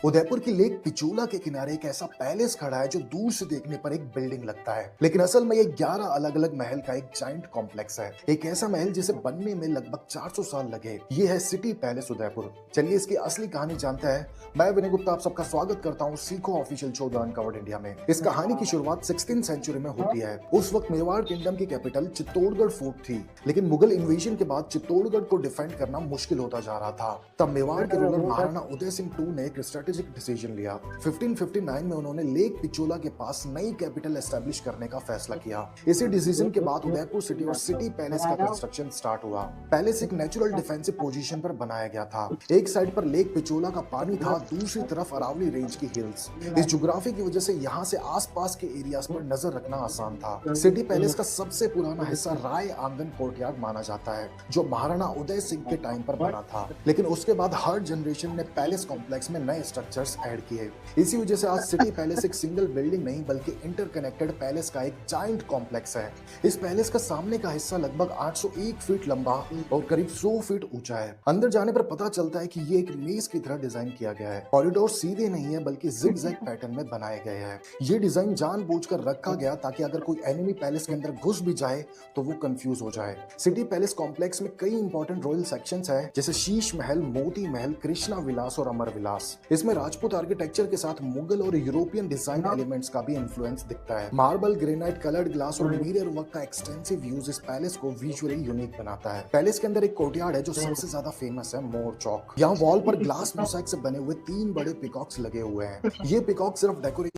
उदयपुर की लेक पिचोला के किनारे एक ऐसा पैलेस खड़ा है जो दूर से देखने पर एक बिल्डिंग लगता है, लेकिन असल में ये 11 अलग अलग महल का एक जाइंट कॉम्प्लेक्स है। एक ऐसा महल जिसे बनने में लगभग 400 साल लगे। ये है सिटी पैलेस उदयपुर। चलिए इसकी असली कहानी जानते हैं। मैं विनय गुप्ता आप सबका स्वागत करता हूँ सीखो official show the uncovered India में। इस कहानी की शुरुआत 16th सेंचुरी में होती है। उस वक्त मेवाड़ किंगडम की कैपिटल चित्तौड़गढ़ फोर्ट थी, लेकिन मुगल इन्वेजन के बाद चित्तौड़गढ़ को डिफेंड करना मुश्किल होता जा रहा था। तब मेवाड़ के रूलर महाराणा उदय सिंह टू ने एक स्ट्रेटेजिक डिसीजन लिया। 1559 में उन्होंने लेक पिचोला के पास नई कैपिटल एस्टेब्लिश करने का फैसला किया। इसी डिसीजन के बाद उदयपुर सिटी और सिटी पैलेस का कंस्ट्रक्शन स्टार्ट हुआ। पैलेस एक नेचुरल डिफेंसिव पोजीशन पर बनाया गया था। एक साइड पर लेक पिचोला का पानी था, दूसरी तरफ अरावली रेंज की हिल्स। इस ज्योग्राफी की वजह से यहाँ से आसपास के एरियाज पर नजर रखना आसान था। सिटी पैलेस का सबसे पुराना हिस्सा राय आंगन कोर्टयार्ड माना जाता है, जो महाराणा उदय सिंह के टाइम पर बना था। लेकिन उसके बाद हर जनरेशन ने पैलेस कॉम्प्लेक्स में नए स्ट्रक्चर्स ऐड किए। इसी वजह से आज सिटी पैलेस एक सिंगल बिल्डिंग नहीं बल्कि इंटरकनेक्टेड पैलेस का एक जाइंट कॉम्प्लेक्स है। इस पैलेस का सामने का हिस्सा लगभग 801 फीट लंबा और करीब 100 फीट ऊंचा है। अंदर जाने पर पता चलता है कि ये एक मेज की तरह डिजाइन किया गया है। कॉरिडोर सीधे नहीं है बल्कि जिगजैग पैटर्न में बनाए गए हैं। ये डिजाइन जानबूझकर रखा गया ताकि अगर कोई एनिमी पैलेस के अंदर घुस भी जाए तो वो कंफ्यूज हो जाए। सिटी पैलेस कॉम्प्लेक्स में कई इंपॉर्टेंट रॉयल सेक्शंस हैं, जैसे शीश महल, मोती महल, कृष्णा विलास और अमर विलास। इसमें राजपूत आर्किटेक्चर के साथ मुगल और यूरोपियन डिजाइन एलिमेंट्स का भी इन्फ्लुएंस दिखता है। मार्बल, ग्रेनाइट, कलर्ड ग्लास और मिरर वर्क का एक्सटेंसिव यूज इस पैलेस को विजुअली यूनिक बनाता है। पैलेस के अंदर एक कोर्टयार्ड है जो सबसे ज्यादा फेमस है, मोर चौक। यहाँ वॉल पर ग्लास मोज़ेक से बने हुए 3 बड़े पिकॉक्स लगे हुए हैं। ये पिकॉक सिर्फ डेकोरेशन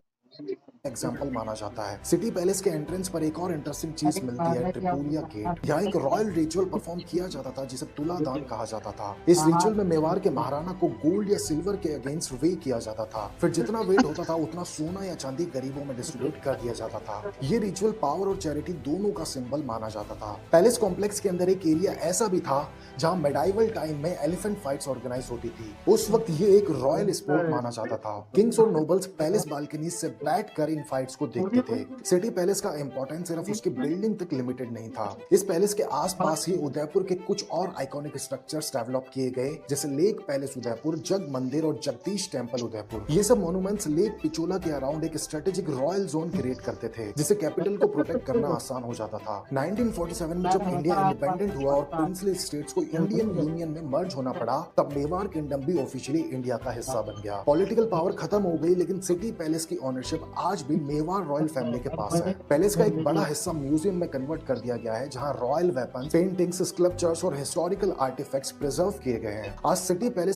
एग्जाम्पल माना जाता है। सिटी पैलेस के एंट्रेंस पर एक और इंटरेस्टिंग चीज मिलती है, ट्रिपोलिया गेट। यहाँ एक रॉयल रिचुअल परफॉर्म किया जाता था जिसे तुलादान कहा जाता था। इस रिचुअल में मेवाड़ के महाराणा को गोल्ड या सिल्वर के अगेंस्ट वे किया जाता था। फिर जितना वेट होता था उतना सोना या चांदी गरीबों में डिस्ट्रीब्यूट कर दिया जाता था। ये रिचुअल पावर और चैरिटी दोनों का सिंबल माना जाता था। पैलेस कॉम्प्लेक्स के अंदर एक एरिया ऐसा भी था जहाँ मेडाइवल टाइम में एलिफेंट फाइट्स ऑर्गेनाइज होती थी। उस वक्त ये एक रॉयल स्पोर्ट माना जाता था। किंग्स और नोबल्स पैलेस बालकनी से बैठकर इन फाइट्स को देखते थे। सिटी पैलेस का इंपॉर्टेंस सिर्फ उसकी बिल्डिंग तक लिमिटेड नहीं था। इस पैलेस के आसपास ही उदयपुर के कुछ और आइकॉनिक स्ट्रक्चर्स डेवलप किए गए, जैसे लेक पैलेस उदयपुर, जग मंदिर और जगदीश टेम्पल उदयपुर। ये सब मॉन्यूमेंट्स लेक पिचोला के अराउंड एक स्ट्रेटेजिक रॉयल जोन क्रिएट करते थे, जिससे कैपिटल को प्रोटेक्ट करना आसान हो जाता था। 1947 में जब इंडिया इंडिपेंडेंट हुआ और प्रिंसली स्टेट्स को इंडियन यूनियन में मर्ज होना पड़ा, तब मेवाड़ किंगडम भी ऑफिशियली इंडिया का हिस्सा बन गया। पॉलिटिकल पावर खत्म हो गई, लेकिन सिटी पैलेस की ओनरशिप आज भी मेवाड़ रॉयल फैमिली के पास है। पैलेस का एक बड़ा हिस्सा म्यूजियम में कन्वर्ट कर दिया गया है, जहां रॉयल वेपन्स, पेंटिंग्स, स्कल्पचर्स और हिस्टोरिकल आर्टिफैक्ट्स प्रिजर्व किए गए हैं। आज सिटी पैलेस